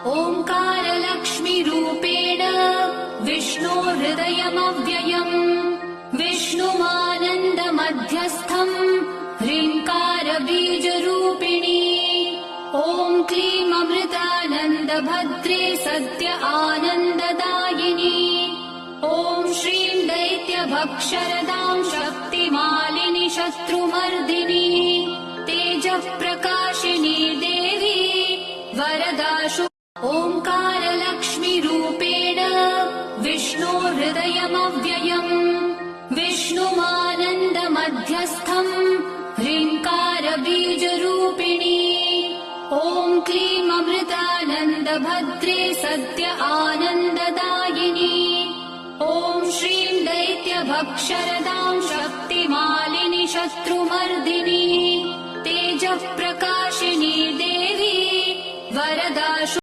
ओङ्कारलक्ष्मीरूपेण विष्णोर्हृदयमव्ययम् विष्णुमानन्दमध्यस्थम् ह्रीङ्कारबीजरूपिणी ॐ क्लीं अमृतानन्दभद्रे सत्य आनन्ददायिनी ॐ श्रीं दैत्यभक्षरदां शक्तिमालिनि शत्रुमर्दिनी तेजःप्रकाशिनी देवी वरदाशु ओङ्कारलक्ष्मीरूपेण विष्णोर्हृदयमव्ययम् विष्णुमानन्दमध्यस्थम् ह्रीङ्कारबीजरूपिणी ॐ क्लीं अमृतानन्दभद्रे सत्य आनन्ददायिनी ॐ श्रीं दैत्यभक्षरदां शक्तिमालिनि शत्रुमर्दिनी तेजःप्रकाशिनी देवी वरदाशु